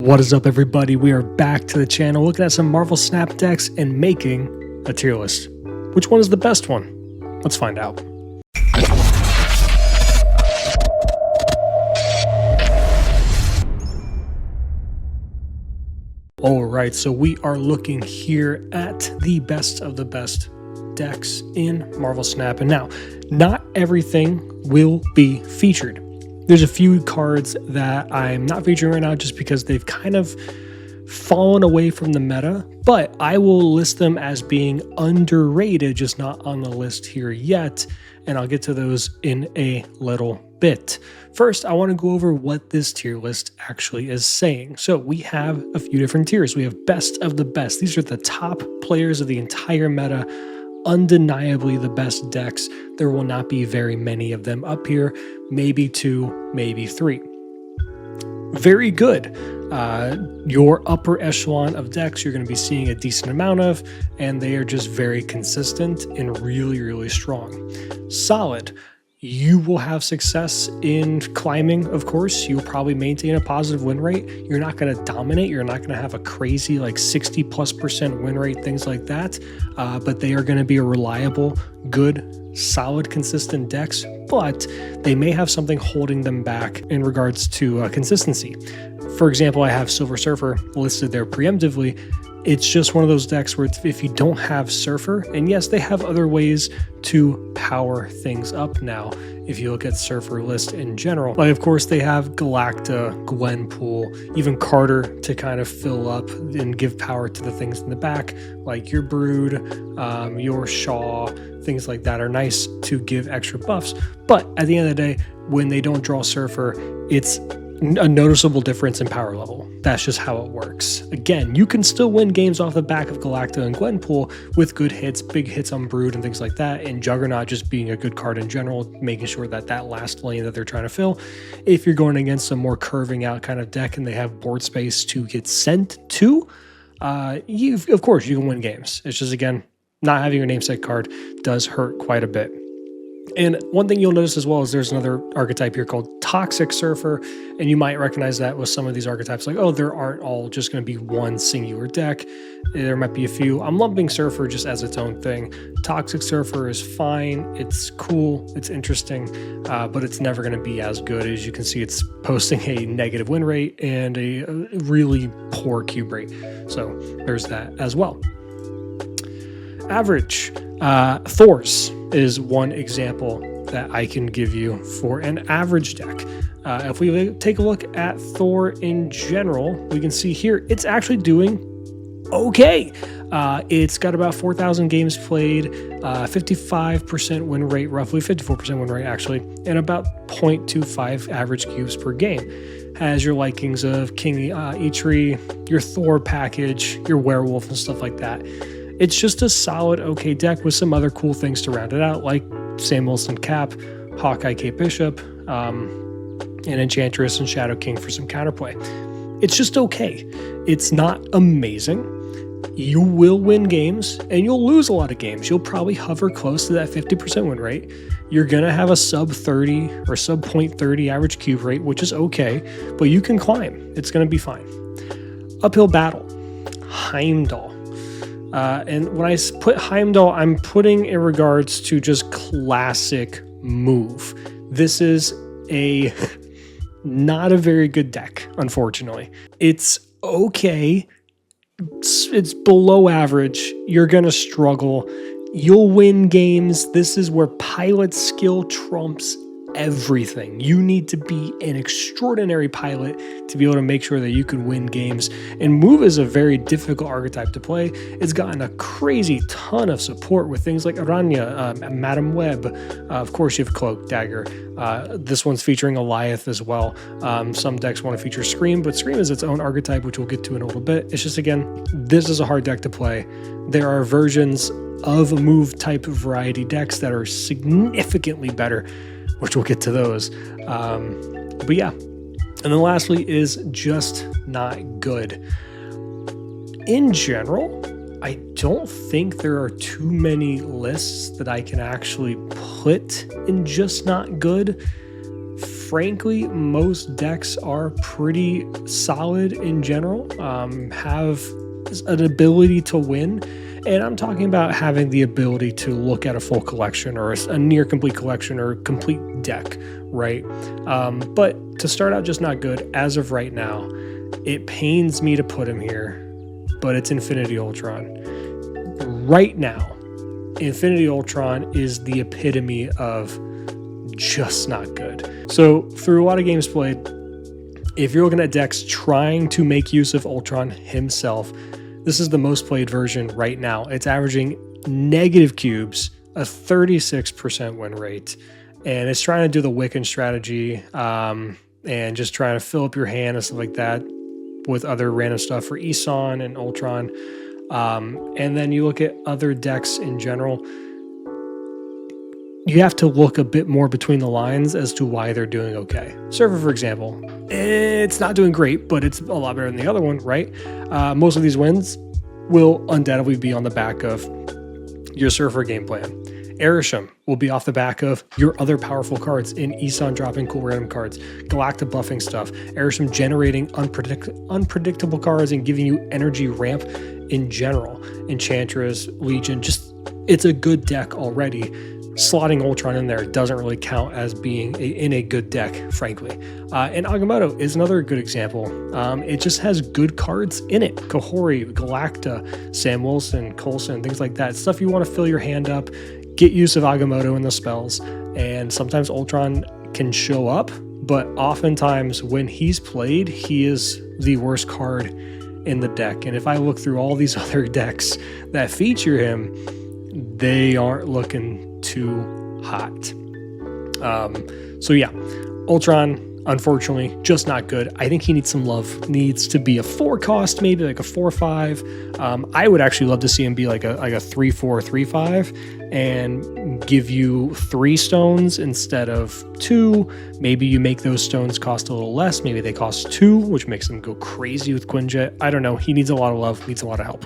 What is up, everybody? We are back to the channel looking at some Marvel Snap decks and making a tier list. Which one is the best one? Let's find out. Alright, so we are looking here at the best of the best decks in Marvel Snap. And now, not everything will be featured. There's a few cards that I'm not featuring right now just because they've kind of fallen away from the meta, but I will list them as being underrated, just not on the list here yet, and I'll get to those in a little bit. First, I want to go over what this tier list actually is saying. So we have a few different tiers. We have best of the best. These are the top players of the entire meta, undeniably the best decks. There will not be very many of them up here, maybe 2, maybe 3. Very good. Your upper echelon of decks you're going to be seeing a decent amount of, and they are just very consistent and really, really strong. Solid. You will have success in climbing, of course. You'll probably maintain a positive win rate. You're not going to dominate. You're not going to have a crazy like 60+% win rate, things like that. But they are going to be a reliable, good, solid, consistent decks. But they may have something holding them back in regards to consistency. For example, I have Silver Surfer listed there preemptively. It's just one of those decks where if you don't have Surfer, and yes, they have other ways to power things up now, if you look at Surfer list in general. Like, of course, they have Galacta, Gwenpool, even Carter to kind of fill up and give power to the things in the back, like your Brood, your Shaw, things like that are nice to give extra buffs. But at the end of the day, when they don't draw Surfer, it's a noticeable difference in power level. That's just how it works. Again, you can still win games off the back of Galacta and Gwenpool with good hits, big hits on Brood and things like that, and Juggernaut just being a good card in general, making sure that that last lane that they're trying to fill. If you're going against a more curving out kind of deck and they have board space to get sent to, of course you can win games. It's just, again, not having your namesake card does hurt quite a bit. And one thing you'll notice as well is there's another archetype here called Toxic Surfer, and you might recognize that with some of these archetypes, like, oh, there aren't all just going to be one singular deck. There might be a few. I'm lumping Surfer just as its own thing. Toxic Surfer is fine. It's cool. It's interesting, but it's never going to be as good. As you can see, it's posting a negative win rate and a really poor cube rate. So there's that as well. Average. Thors is one example that I can give you for an average deck. If we take a look at Thor in general, we can see here it's actually doing okay. It's got about 4,000 games played, 55% win rate, roughly 54% win rate actually, and about 0.25 average cubes per game. Has your likings of King Eitri, your Thor package, your Werewolf and stuff like that. It's just a solid, okay deck with some other cool things to round it out, like Sam Wilson Cap, Hawkeye Kate Bishop, and Enchantress and Shadow King for some counterplay. It's just okay. It's not amazing. You will win games, and you'll lose a lot of games. You'll probably hover close to that 50% win rate. You're going to have a sub 30 or sub 0.30 average cube rate, which is okay, but you can climb. It's going to be fine. Uphill battle. Heimdall. And when I put Heimdall, I'm putting in regards to just classic move. This is not a very good deck, unfortunately. It's okay. It's below average. You're going to struggle. You'll win games. This is where pilot skill trumps everything. You need to be an extraordinary pilot to be able to make sure that you can win games. And move is a very difficult archetype to play. It's gotten a crazy ton of support with things like Aranya, Madam Web. Of course, you have Cloak, Dagger. This one's featuring Goliath as well. Some decks want to feature Scream, but Scream is its own archetype, which we'll get to in a little bit. It's just, again, this is a hard deck to play. There are versions of move type variety decks that are significantly better, which we'll get to those. But yeah. And then lastly is just not good. In general, I don't think there are too many lists that I can actually put in just not good. frankly, most decks are pretty solid in general, have an ability to win. And I'm talking about having the ability to look at a full collection or a near complete collection or complete deck, right? But to start out just not good as of right now. It pains me to put him here, but it's Infinity Ultron. Right now, Infinity Ultron is the epitome of just not good. So through a lot of games played, if you're looking at decks trying to make use of Ultron himself, this is the most played version right now. It's averaging negative cubes, a 36% win rate, and it's trying to do the Wiccan strategy and just trying to fill up your hand and stuff like that with other random stuff for Eson and Ultron. And then you look at other decks in general, you have to look a bit more between the lines as to why they're doing okay. Surfer, for example, it's not doing great, but it's a lot better than the other one, right? Most of these wins will undoubtedly be on the back of your Surfer game plan. Arishem will be off the back of your other powerful cards in Eson dropping cool random cards, Galacta buffing stuff, Arishem generating unpredictable cards and giving you energy ramp in general. Enchantress, Legion, just it's a good deck already. Slotting Ultron in there doesn't really count as being in a good deck, frankly. And Agamotto is another good example. It just has good cards in it. Kahori, Galacta, Sam Wilson, Coulson, things like that. Stuff you want to fill your hand up, get use of Agamotto in the spells, and sometimes Ultron can show up, but oftentimes when he's played, he is the worst card in the deck. And if I look through all these other decks that feature him, they aren't looking too hot. So yeah, Ultron, unfortunately, just not good. I think he needs some love. Needs to be a 4 cost, maybe like a 4/5. I would actually love to see him be like a 3/4, 3/5, and give you 3 stones instead of 2. Maybe you make those stones cost a little less. Maybe they cost 2, which makes them go crazy with Quinjet. I don't know. He needs a lot of love. Needs a lot of help.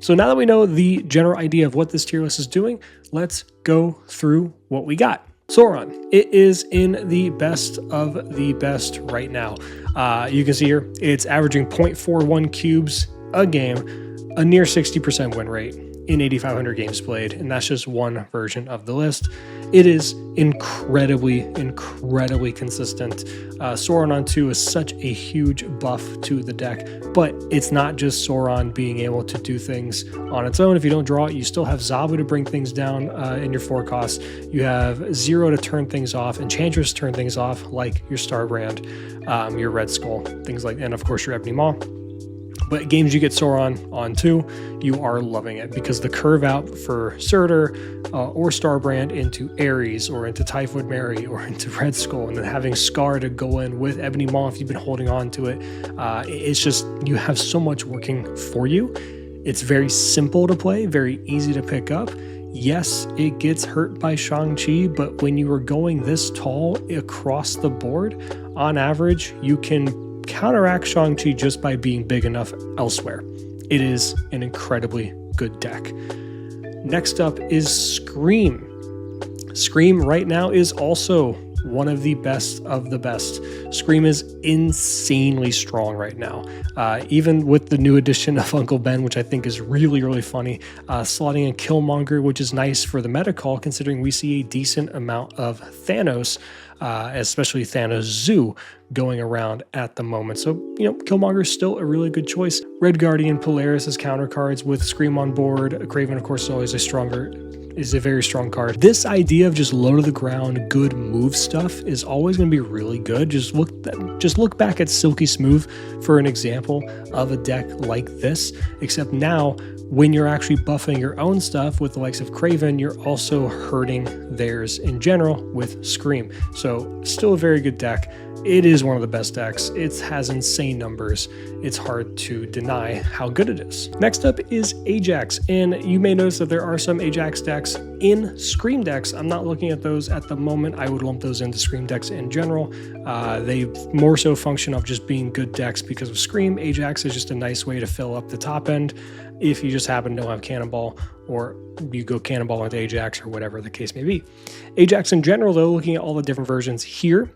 So now that we know the general idea of what this tier list is doing, let's go through what we got. Sauron, it is in the best of the best right now. You can see here, it's averaging 0.41 cubes a game, a near 60% win rate in 8,500 games played, and that's just one version of the list. It is incredibly consistent. Sauron on 2 is such a huge buff to the deck, but it's not just Sauron being able to do things on its own. If you don't draw it, you still have Zabu to bring things down in your 4 costs. You have Zero to turn things off, Enchantress to turn things off, like your Starbrand, your Red Skull, things like, and of course your Ebony Maw. But games you get Sauron on 2, you are loving it because the curve out for Surtur or Starbrand into Ares or into Typhoid Mary or into Red Skull, and then having Scar to go in with Ebony Maw if you've been holding on to it. It's just, you have so much working for you. It's very simple to play, very easy to pick up. Yes, it gets hurt by Shang-Chi, but when you are going this tall across the board, on average, you can counteract Shang-Chi just by being big enough elsewhere. It is an incredibly good deck. Next up is Scream. Scream right now is also one of the best of the best. Scream is insanely strong right now. Even with the new addition of Uncle Ben, which I think is really funny, slotting in Killmonger, which is nice for the meta call, considering we see a decent amount of Thanos, especially Thanos Zoo, going around at the moment. So, Killmonger is still a really good choice. Red Guardian, Polaris as counter cards with Scream on board. Kraven, of course, is always is a very strong card. This idea of just low to the ground, good move stuff is always going to be really good. Just look back at Silky Smooth for an example of a deck like this, except now when you're actually buffing your own stuff with the likes of Kraven, you're also hurting theirs in general with Scream. So still a very good deck. It is one of the best decks. It has insane numbers. It's hard to deny how good it is. Next up is Ajax, and you may notice that there are some Ajax decks decks. In Scream decks, I'm not looking at those at the moment. I would lump those into Scream decks in general. They more so function of just being good decks because of Scream. Ajax is just a nice way to fill up the top end if you just happen to have Cannonball, or you go Cannonball into Ajax, or whatever the case may be. Ajax in general, though, looking at all the different versions here,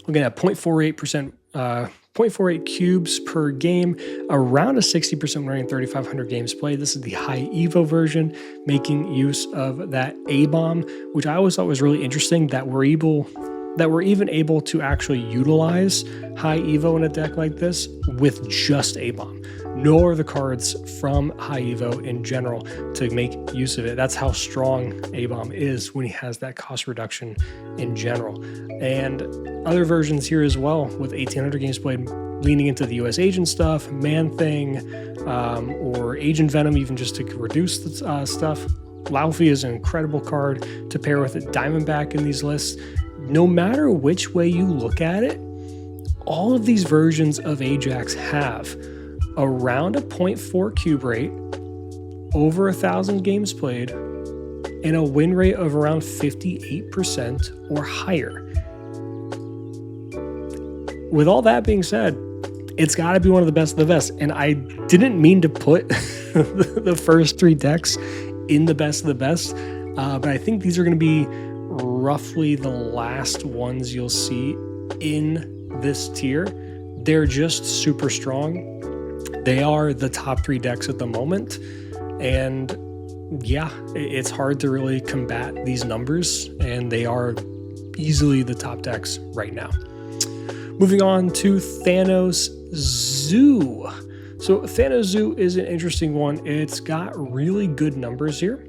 looking at 0.48 cubes per game, around a 60% win rate, 3,500 games played. This is the high Evo version, making use of that A-bomb, which I always thought was really interesting, that we're even able to actually utilize high Evo in a deck like this with just A-bomb. No other cards from high Evo in general to make use of it. That's how strong A-bomb is when he has that cost reduction in general. And other versions here as well, with 1,800 games played, leaning into the US Agent stuff, Man-Thing, or Agent Venom, even just to reduce the stuff. Laufey is an incredible card to pair with it. Diamondback in these lists. No matter which way you look at it, all of these versions of Ajax have around a 0.4 cube rate, over 1,000 games played, and a win rate of around 58% or higher. With all that being said, it's got to be one of the best of the best. And I didn't mean to put the first 3 decks in the best of the best, but I think these are going to be roughly the last ones you'll see in this tier. They're just super strong. They are the top 3 decks at the moment, and yeah, it's hard to really combat these numbers, and they are easily the top decks right now. Moving on to Thanos Zoo. So Thanos Zoo is an interesting one. It's got really good numbers here.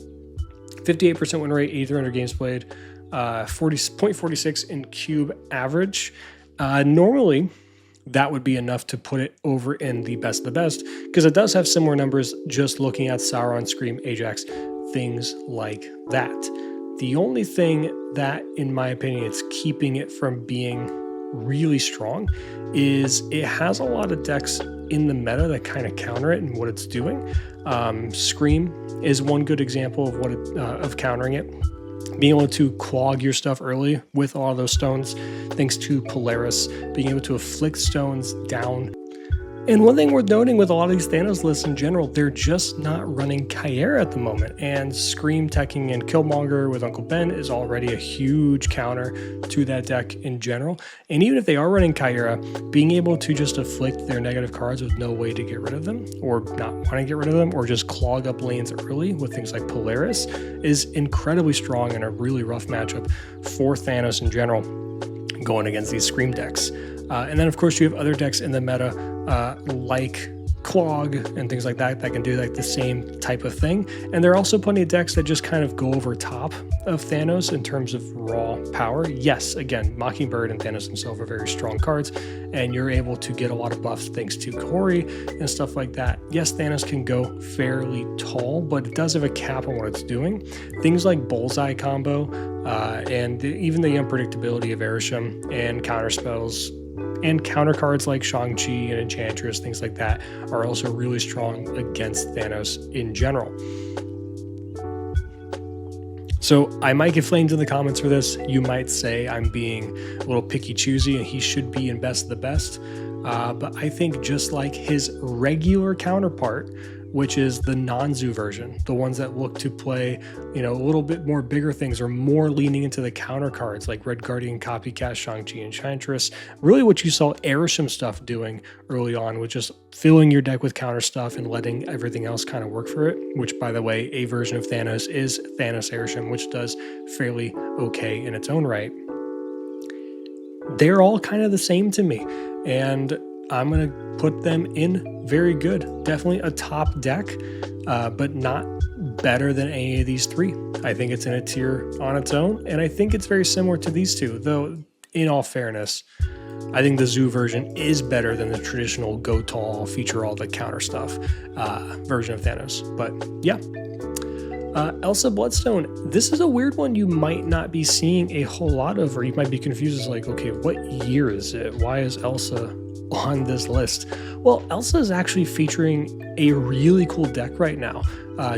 58% win rate, 8,300 games played, 0.46 in cube average. Normally, that would be enough to put it over in the best of the best, because it does have similar numbers just looking at Sauron, Scream, Ajax, things like that. The only thing that, in my opinion, it's keeping it from being really strong is it has a lot of decks in the meta that kind of counter it and what it's doing. Scream is one good example of what of countering it. Being able to clog your stuff early with all those stones, thanks to Polaris, being able to afflict stones down. And one thing worth noting with a lot of these Thanos lists in general, they're just not running Kyra at the moment. And Scream teching in Killmonger with Uncle Ben is already a huge counter to that deck in general. And even if they are running Kyra, being able to just afflict their negative cards with no way to get rid of them, or not want to get rid of them, or just clog up lanes early with things like Polaris is incredibly strong and a really rough matchup for Thanos in general going against these Scream decks. And then, of course, you have other decks in the meta like Clog and things like that that can do like the same type of thing. And there are also plenty of decks that just kind of go over top of Thanos in terms of raw power. Yes, again, Mockingbird and Thanos himself are very strong cards, and you're able to get a lot of buffs thanks to Corey and stuff like that. Yes, Thanos can go fairly tall, but it does have a cap on what it's doing. Things like Bullseye combo and even the unpredictability of Arishem and counter spells and counter cards like Shang-Chi and Enchantress, things like that, are also really strong against Thanos in general. So I might get flamed in the comments for this. You might say I'm being a little picky choosy and he should be in best of the best. But I think just like his regular counterpart, which is the non-zoo version, the ones that look to play, a little bit more bigger things or more leaning into the counter cards like Red Guardian, Copycat, Shang-Chi, and Enchantress. Really what you saw Arishem stuff doing early on was just filling your deck with counter stuff and letting everything else kind of work for it, which, by the way, a version of Thanos is Thanos Arishem, which does fairly okay in its own right. They're all kind of the same to me, and I'm going to put them in very good. Definitely a top deck, but not better than any of these 3. I think it's in a tier on its own, and I think it's very similar to these 2, though in all fairness, I think the Zoo version is better than the traditional go tall, feature all the counter stuff version of Thanos. But yeah. Elsa Bloodstone, this is a weird one you might not be seeing a whole lot of, or you might be confused as like, okay, what year is it? Why is Elsa on this list? Well, Elsa is actually featuring a really cool deck right now.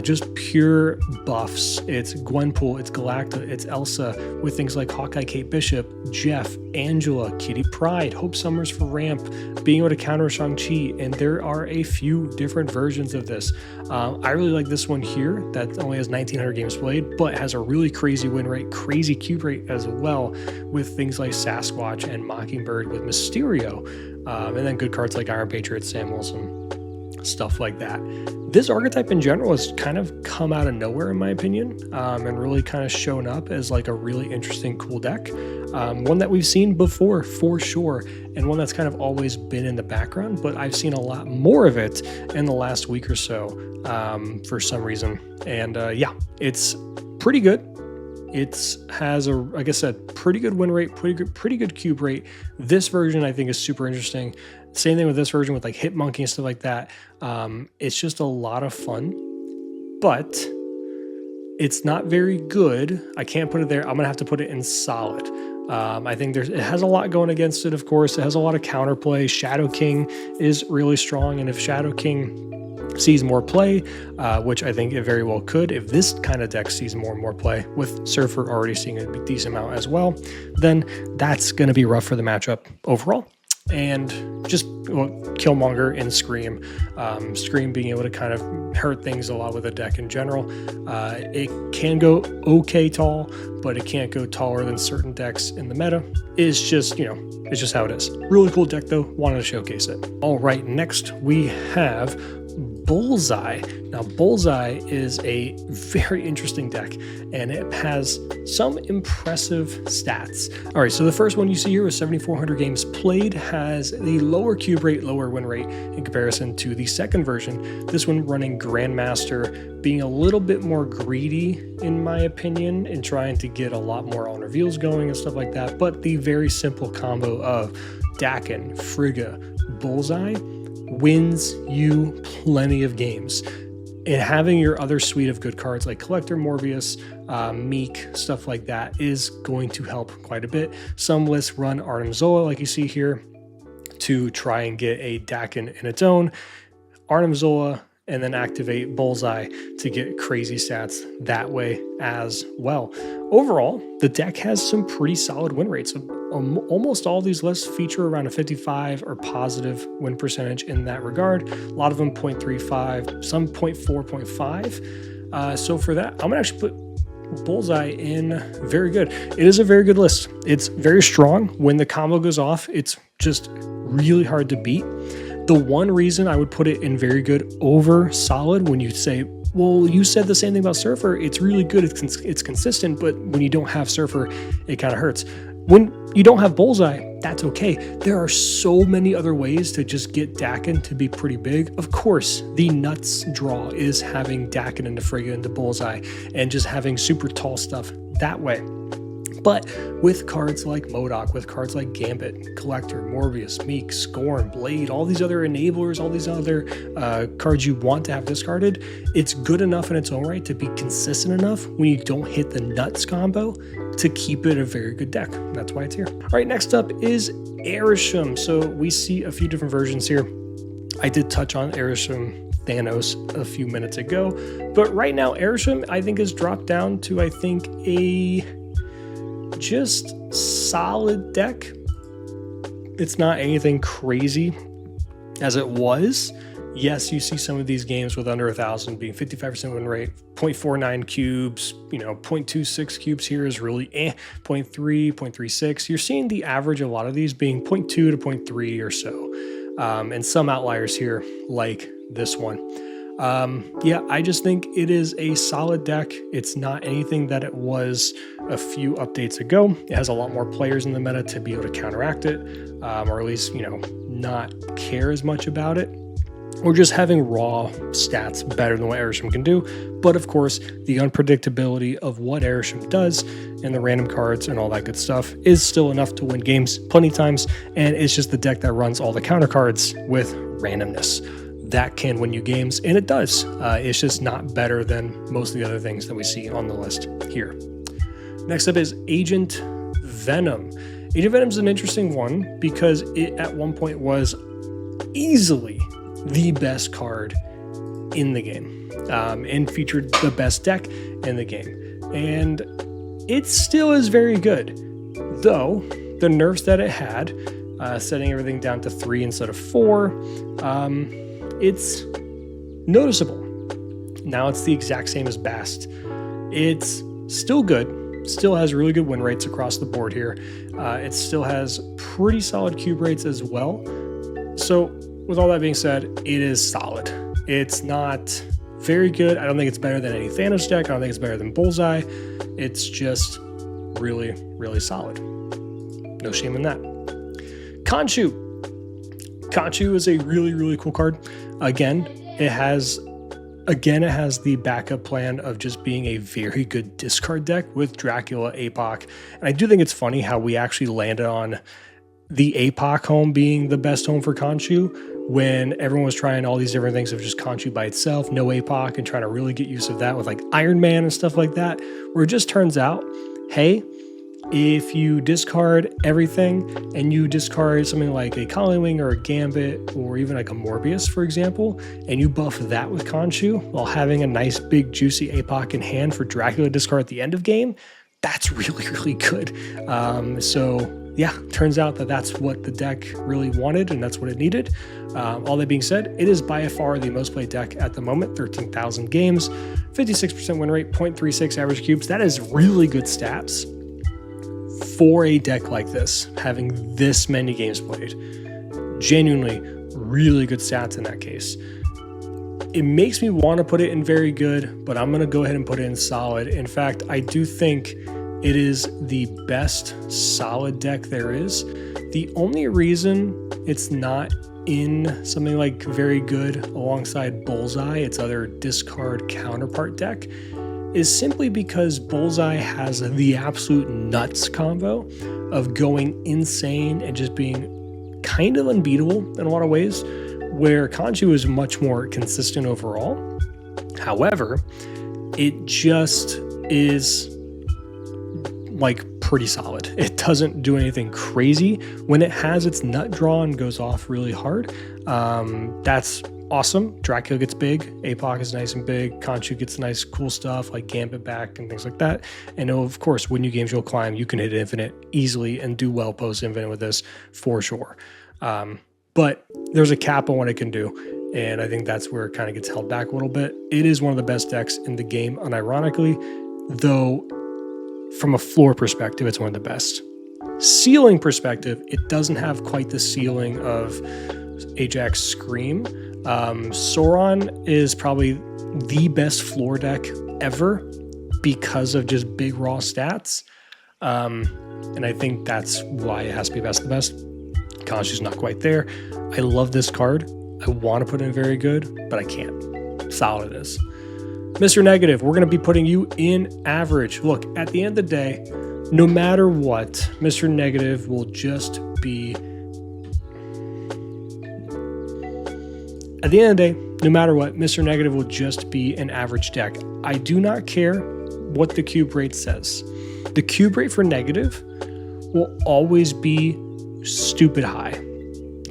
just pure buffs. It's Gwenpool, it's Galacta, it's Elsa, with things like Hawkeye, Kate Bishop, Jeff, Angela, Kitty Pryde, Hope Summers for ramp, being able to counter Shang-Chi, and there are a few different versions of this. I really like this one here that only has 1,900 games played, but has a really crazy win rate, crazy cube rate as well, with things like Sasquatch and Mockingbird with Mysterio, and then good cards like Iron Patriot, Sam Wilson, stuff like that. This archetype in general has kind of come out of nowhere in my opinion, and really kind of shown up as like a really interesting, cool deck. One that we've seen before for sure, and one that's kind of always been in the background, but I've seen a lot more of it in the last week or so for some reason. And yeah, it's pretty good. It has a, like I said, pretty good win rate, pretty good cube rate. This version I think is super interesting. Same thing with this version with like Hitmonkey and stuff like that. It's just a lot of fun, but it's not very good. I can't put it there. I'm gonna have to put it in solid. I think it has a lot going against it, of course. It has a lot of counterplay. Shadow King is really strong, and if Shadow King sees more play, which I think it very well could, if this kind of deck sees more and more play, with Surfer already seeing a decent amount as well, then that's going to be rough for the matchup overall. And just Killmonger and Scream. Scream being able to kind of hurt things a lot with the deck in general. It can go okay tall, but it can't go taller than certain decks in the meta. It's just, it's just how it is. Really cool deck though, wanted to showcase it. All right, next we have Bullseye. Now, Bullseye is a very interesting deck, and it has some impressive stats. All right, so the first one you see here with 7,400 games played has the lower cube rate, lower win rate in comparison to the second version. This one running Grandmaster, being a little bit more greedy, in my opinion, and trying to get a lot more on reveals going and stuff like that. But the very simple combo of Dakin, Frigga, Bullseye wins you plenty of games. And having your other suite of good cards like Collector, Morbius, Meek, stuff like that is going to help quite a bit. Some lists run Arnim Zola, like you see here, to try and get a Dakin in its own. Arnim Zola, and then activate Bullseye to get crazy stats that way as well. Overall, the deck has some pretty solid win rates. Almost all these lists feature around a 55 or positive win percentage in that regard. A lot of them 0.35, some 0.4, 0.5. So for that, I'm gonna actually put Bullseye in very good. It is a very good list. It's very strong. When the combo goes off, it's just really hard to beat. The one reason I would put it in very good over solid, when you say, well, you said the same thing about Surfer, it's really good, it's consistent, but when you don't have Surfer, it kind of hurts. When you don't have Bullseye, that's okay. There are so many other ways to just get Dakin to be pretty big. Of course, the nuts draw is having Dakin into Frigga into Bullseye and just having super tall stuff that way. But with cards like MODOK, with cards like Gambit, Collector, Morbius, Meek, Scorn, Blade, all these other enablers, all these other cards you want to have discarded, it's good enough in its own right to be consistent enough when you don't hit the nuts combo to keep it a very good deck. That's why it's here. All right, next up is Arishem. So we see a few different versions here. I did touch on Arishem Thanos a few minutes ago, but right now Arishem I think has dropped down to a just solid deck. It's not anything crazy as it was. Yes, you see some of these games with under 1,000 being 55% win rate, 0.49 cubes, 0.26 cubes here is really 0.3, 0.36. You're seeing the average of a lot of these being 0.2 to 0.3 or so. And some outliers here like this one. Yeah, I just think it is a solid deck. It's not anything that it was a few updates ago. It has a lot more players in the meta to be able to counteract it, or at least, not care as much about it, or just having raw stats better than what Arishem can do. But of course, the unpredictability of what Arishem does and the random cards and all that good stuff is still enough to win games plenty of times, and it's just the deck that runs all the counter cards with randomness. That can win you games, and it does. It's just not better than most of the other things that we see on the list here. Next up is Agent Venom. Agent Venom is an interesting one because it at one point was easily the best card in the game. and featured the best deck in the game. And it still is very good, though the nerfs that it had, setting everything down to 3 instead of 4, it's noticeable. Now it's the exact same as Bast. It's still good, still has really good win rates across the board here. It still has pretty solid cube rates as well. So with all that being said, it is solid. It's not very good. I don't think it's better than any Thanos deck. I don't think it's better than Bullseye. It's just really, really solid. No shame in that. Khonshu. Khonshu is a really, really cool card. Again, it has the backup plan of just being a very good discard deck with Dracula, APOC. And I do think it's funny how we actually landed on the APOC home being the best home for Khonshu when everyone was trying all these different things of just Khonshu by itself, no APOC, and trying to really get use of that with like Iron Man and stuff like that, where it just turns out, hey, if you discard everything and you discard something like a Collywing or a Gambit or even like a Morbius, for example, and you buff that with Khonshu while having a nice big juicy APOC in hand for Dracula discard at the end of game, that's really, really good. So yeah, turns out that that's what the deck really wanted and that's what it needed. All that being said, it is by far the most played deck at the moment, 13,000 games, 56% win rate, 0.36 average cubes. That is really good stats for a deck like this, having this many games played. Genuinely really good stats in that case. It makes me want to put it in very good, but I'm going to go ahead and put it in solid. In fact, I do think it is the best solid deck there is. The only reason it's not in something like very good alongside Bullseye, its other discard counterpart deck, is simply because Bullseye has the absolute nuts combo of going insane and just being kind of unbeatable in a lot of ways, where Khonshu is much more consistent overall. However, it just is like pretty solid. It doesn't do anything crazy. When it has its nut draw and goes off really hard, that's awesome. Dracula gets big, APOC is nice and big, Khonshu gets nice cool stuff like Gambit back and things like that. And of course, when you games you'll climb, you can hit infinite easily and do well post infinite with this for sure. But there's a cap on what it can do, and I think that's where it kind of gets held back a little bit. It is one of the best decks in the game, unironically, though from a floor perspective, it's one of the best. Ceiling perspective, it doesn't have quite the ceiling of Ajax Scream. Sauron is probably the best floor deck ever because of just big raw stats. And I think that's why it has to be best of the best. Khonshu's not quite there. I love this card. I want to put in very good, but I can't. Solid is. Mr. Negative, we're going to be putting you in average. Look, at the end of the day, no matter what, Mr. Negative will just be... At the end of the day, no matter what, Mr. Negative will just be an average deck. I do not care what the cube rate says. The cube rate for Negative will always be stupid high.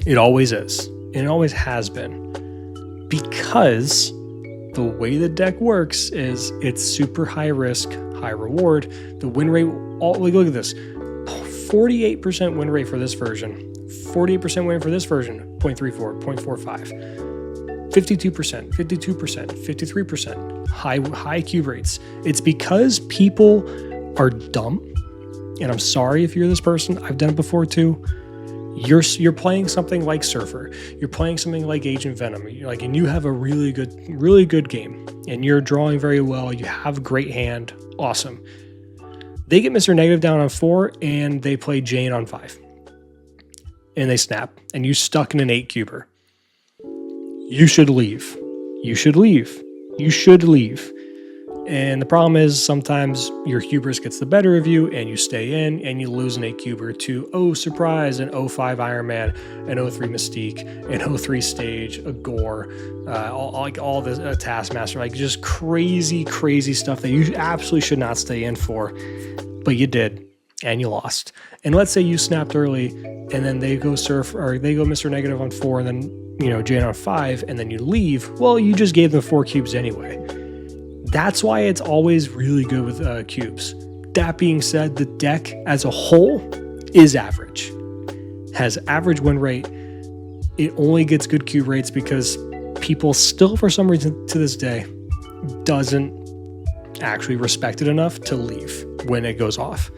It always is. And it always has been. Because the way the deck works is it's super high risk, high reward. The win rate, look at this. 48% win rate for this version. 48% win for this version. 0.34, 0.45. 52%, 52%, 53%, high cube rates. It's because people are dumb, and I'm sorry if you're this person. I've done it before too. You're playing something like Surfer. You're playing something like Agent Venom. And you have a really good game, and you're drawing very well. You have a great hand. Awesome. They get Mr. Negative down on 4, and they play Jane on 5, and they snap, and you're stuck in an 8-cuber. You should leave. You should leave. You should leave. And the problem is sometimes your hubris gets the better of you and you stay in and you lose an 8-cuber to, oh, surprise, an 05 Iron Man, an 03 Mystique, an 03 Stage, a Gore, all this, a Taskmaster, like just crazy, crazy stuff that you absolutely should not stay in for, but you did. And you lost. And let's say you snapped early and then they go Surf, or they go Mr. Negative on 4, and then Jaina on 5 and then you leave, well, you just gave them 4 cubes anyway. That's why it's always really good with cubes. That being said, the deck as a whole is average. Has average win rate. It only gets good cube rates because people still, for some reason to this day, doesn't actually respect it enough to leave when it goes off.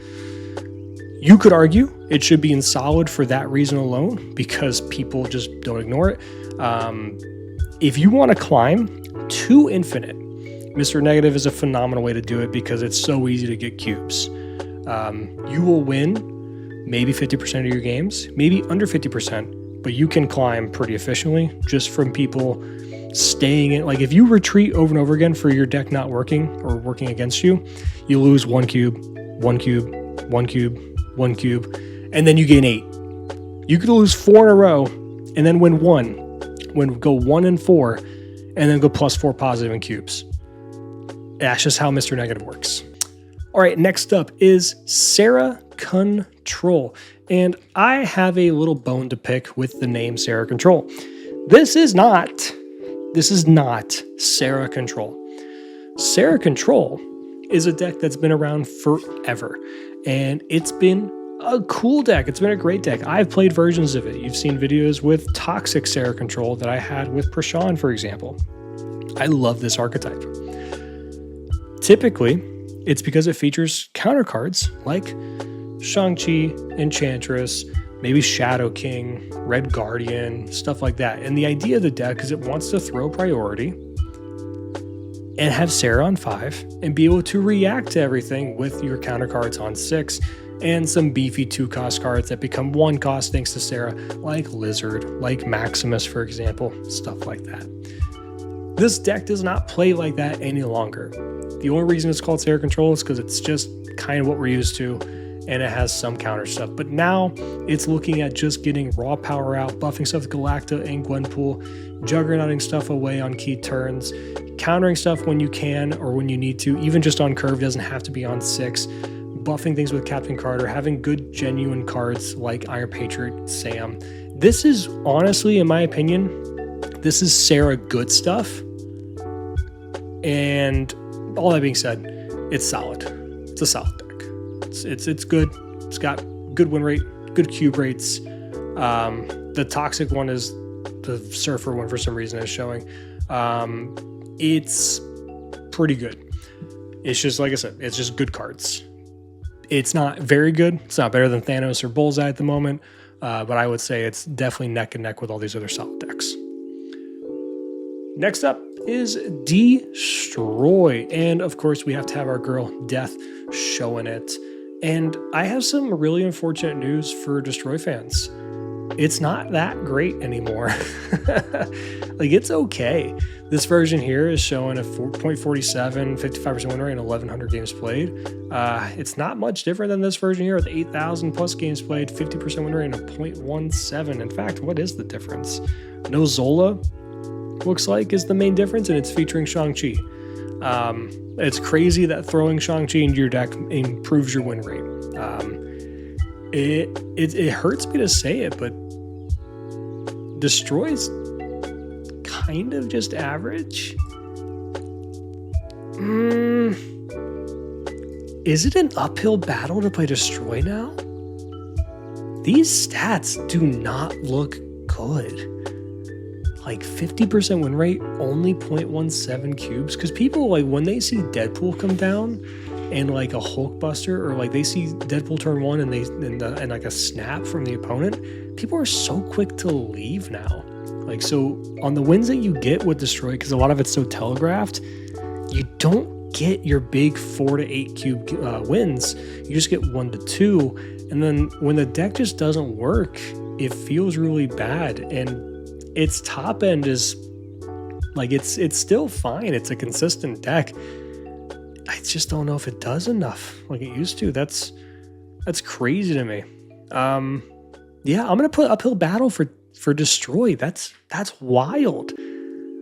You could argue it should be in solid for that reason alone, because people just don't ignore it. If you want to climb to infinite, Mr. Negative is a phenomenal way to do it because it's so easy to get cubes. You will win maybe 50% of your games, maybe under 50%, but you can climb pretty efficiently just from people staying in. Like if you retreat over and over again for your deck not working or working against you, you lose 1 cube, 1 cube, 1 cube, 1 cube, and then you gain 8. You could lose 4 in a row and then win 1, go 1 and 4, and then go +4 positive in cubes. That's just how Mr. Negative works. All right, next up is Sarah Control. And I have a little bone to pick with the name Sarah Control. This is not Sarah Control. Sarah Control is a deck that's been around forever. And it's been a cool deck. It's been a great deck. I've played versions of it. You've seen videos with Toxic Sarah Control that I had with Prashan, for example. I love this archetype. Typically, it's because it features counter cards like Shang-Chi, Enchantress, maybe Shadow King, Red Guardian, stuff like that. And the idea of the deck is it wants to throw priority and have Sarah on 5 and be able to react to everything with your counter cards on 6 and some beefy 2-cost cards that become 1 cost thanks to Sarah, like Lizard, like Maximus, for example, stuff like that. This deck does not play like that any longer. The only reason it's called Sarah Control is because it's just kind of what we're used to, and it has some counter stuff. But now it's looking at just getting raw power out, buffing stuff with Galacta and Gwenpool, juggernauting stuff away on key turns, countering stuff when you can or when you need to, even just on curve, doesn't have to be on 6, buffing things with Captain Carter, having good genuine cards like Iron Patriot, Sam. This is honestly, in my opinion, this is Sarah good stuff. And all that being said, it's solid. It's a solid deck. It's good. It's got good win rate, good cube rates. The Toxic one is the Surfer one for some reason is showing. It's pretty good. It's just, like I said, it's just good cards. It's not very good. It's not better than Thanos or Bullseye at the moment, but I would say it's definitely neck and neck with all these other solid decks. Next up is Destroy. And of course, we have to have our girl Death showing it. And I have some really unfortunate news for Destroy fans. It's not that great anymore. Like, it's okay. This version here is showing a 4.47, 55% win rate, and 1,100 games played. It's not much different than this version here with 8,000 plus games played, 50% win rate, and a 0.17. In fact, what is the difference? No Zola, looks like, is the main difference, and it's featuring Shang-Chi. It's crazy that throwing Shang-Chi into your deck improves your win rate. It hurts me to say it, but Destroy's kind of just average. Is it an uphill battle to play Destroy now? These stats do not look good. Like 50% win rate, only 0.17 cubes. Because people, like, when they see Deadpool come down and like a Hulkbuster, or like they see Deadpool turn 1 and like a snap from the opponent, people are so quick to leave now. Like, so on the wins that you get with Destroy, because a lot of it's so telegraphed, you don't get your big 4 to 8 cube wins. You just get 1 to 2. And then when the deck just doesn't work, it feels really bad. And its top end is like, it's still fine. It's a consistent deck. I just don't know if it does enough like it used to. That's crazy to me. Yeah, I'm gonna put uphill battle for Destroy. That's wild.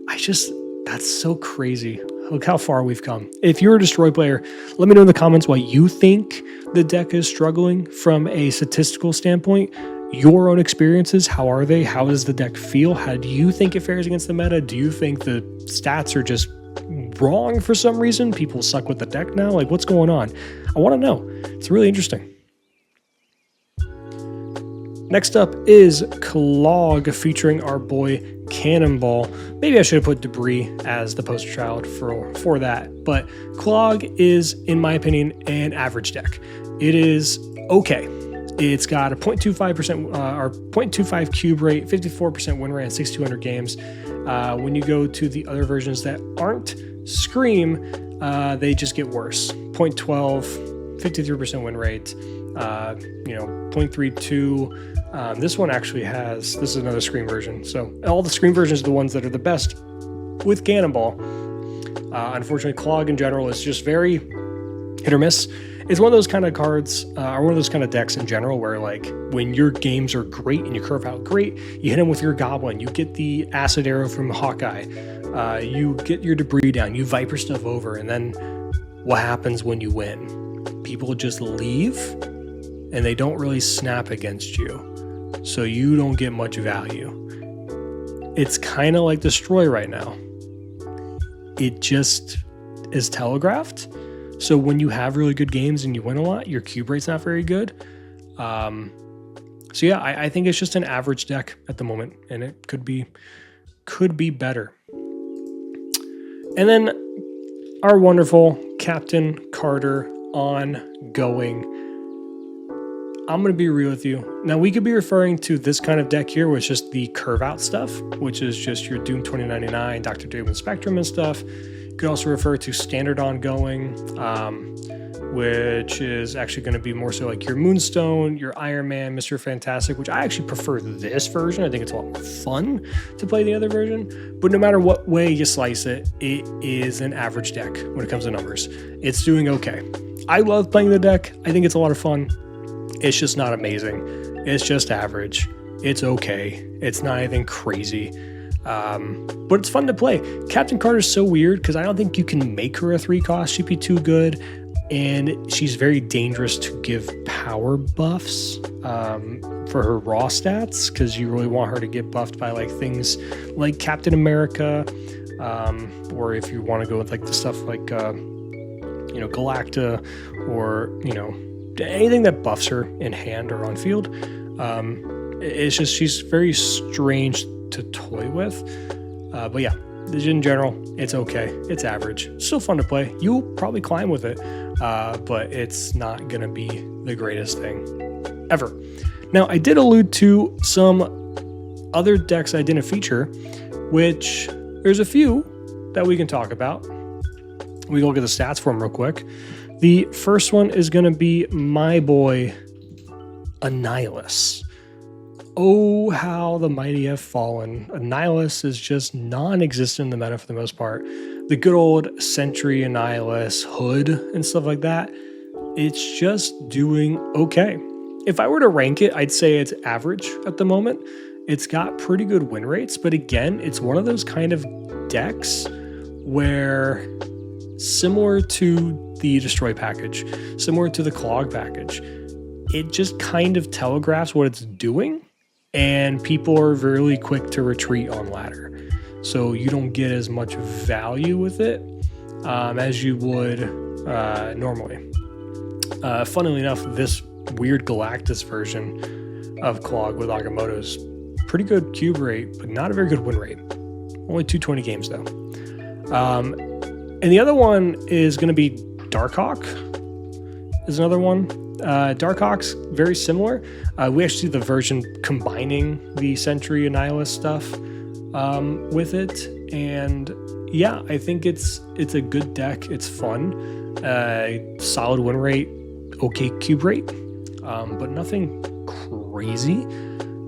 That's so crazy. Look how far we've come. If you're a Destroy player, let me know in the comments why you think the deck is struggling from a statistical standpoint. your own experiences. How are they? How does the deck feel? How do you think it fares against the meta? Do you think the stats are just wrong for some reason? People suck with the deck now? Like, what's going on? I want to know. It's really interesting. Next up is Clog featuring our boy Cannonball. Maybe I should have put Debris as the poster child for that, but Clog is, in my opinion, an average deck. It is okay. It's got a 0.25% or 0.25 cube rate, 54% win rate, and 6,200 games. When you go to the other versions that aren't Scream, they just get worse. 0.12, 53% win rate, 0.32. This one actually has, this is another Scream version. So all the Scream versions are the ones that are the best with Cannonball. Unfortunately, Clog in general is just very hit or miss. It's one of those kind of cards, or one of those kind of decks in general, where like when your games are great and you curve out great, you hit them with your Goblin, you get the Acid Arrow from Hawkeye, you get your Debris down, you Viper stuff over, and then what happens when you win? People just leave and they don't really snap against you, so you don't get much value. It's kind of like Destroy right now. It just is telegraphed. So when you have really good games and you win a lot, your cube rate's not very good. So yeah, I think it's just an average deck at the moment, and it could be better. And then our wonderful Captain Carter Ongoing. I'm going to be real with you. Now, we could be referring to this kind of deck here, which is just the curve out stuff, which is just your Doom 2099, Dr. Doom and Spectrum and stuff. You could also refer to Standard Ongoing, which is actually going to be more so like your Moonstone, your Iron Man, Mr. Fantastic, which I actually prefer this version. I think it's a lot more fun to play the other version. But no matter what way you slice it, it is an average deck when it comes to numbers. It's doing okay. I love playing the deck. I think it's a lot of fun. It's just not amazing. It's just average. It's okay. It's not anything crazy. But it's fun to play. Captain Carter's so weird because I don't think you can make her a 3-cost. She'd be too good. And she's very dangerous to give power buffs for her raw stats, because you really want her to get buffed by like things like Captain America, or if you want to go with like the stuff like Galacta, or anything that buffs her in hand or on field. It's just she's very strange to toy with. But yeah, in general, it's okay. It's average. Still fun to play. You'll probably climb with it, but it's not going to be the greatest thing ever. Now, I did allude to some other decks I didn't feature, which there's a few that we can talk about. We can look at the stats for them real quick. The first one is going to be my boy, Annihilus. Oh, how the mighty have fallen. Annihilus is just non-existent in the meta for the most part. The good old Sentry Annihilus, Hood, and stuff like that, it's just doing okay. If I were to rank it, I'd say it's average at the moment. It's got pretty good win rates, but again, it's one of those kind of decks where, similar to the Destroy package, similar to the Clog package, it just kind of telegraphs what it's doing, and people are really quick to retreat on ladder. So you don't get as much value with it as you would normally. Funnily enough, this weird Galactus version of Clog with Agamotto's pretty good cube rate, but not a very good win rate. Only 220 games though. And the other one is going to be Darkhawk. Is another one. Darkhawk's very similar. We actually see the version combining the Sentry Annihilus stuff with it, and yeah, I think it's a good deck. It's fun, solid win rate, okay cube rate, but nothing crazy.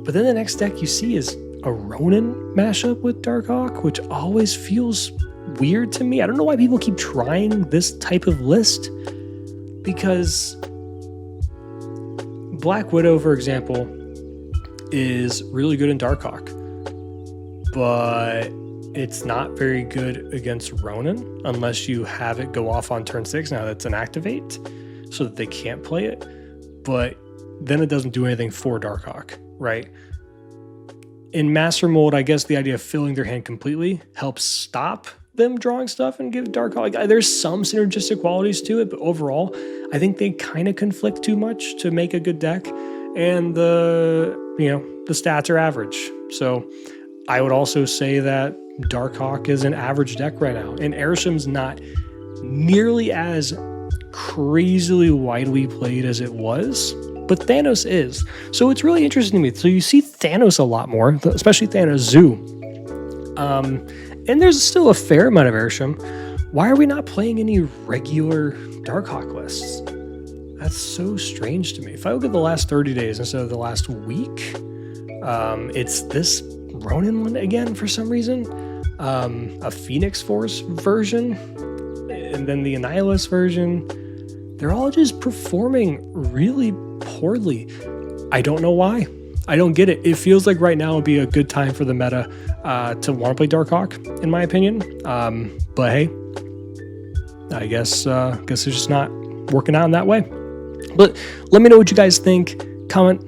But then the next deck you see is a Ronin mashup with Darkhawk, which always feels weird to me. I don't know why people keep trying this type of list, because Black Widow, for example, is really good in Darkhawk, but it's not very good against Ronin unless you have it go off on turn 6. Now that's an activate, so that they can't play it. But then it doesn't do anything for Darkhawk, right? In Master Mold, I guess the idea of filling their hand completely helps stop them drawing stuff and give Darkhawk. There's some synergistic qualities to it, but overall, I think they kind of conflict too much to make a good deck, and the stats are average. So I would also say that Darkhawk is an average deck right now, and Arisham's not nearly as crazily widely played as it was, but Thanos is. So it's really interesting to me. So you see Thanos a lot more, especially Thanos Zoo. And there's still a fair amount of Airsham. Why are we not playing any regular Darkhawk lists? That's so strange to me. If I look at the last 30 days instead of the last week, it's this Ronin one again for some reason. A Phoenix Force version, and then the Annihilus version. They're all just performing really poorly. I don't know why. I don't get it. It feels like right now would be a good time for the meta to want to play Darkhawk, in my opinion. But hey, I guess it's just not working out in that way. But let me know what you guys think. Comment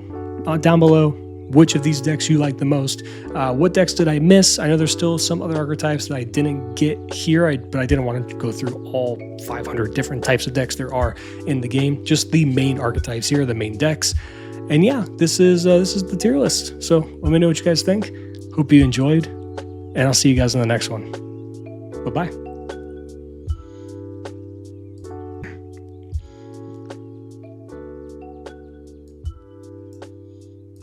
down below which of these decks you like the most. What decks did I miss? I know there's still some other archetypes that I didn't get here, but I didn't want to go through all 500 different types of decks there are in the game. Just the main archetypes here, the main decks. And yeah, this is the tier list. So let me know what you guys think. Hope you enjoyed, and I'll see you guys in the next one. Bye-bye.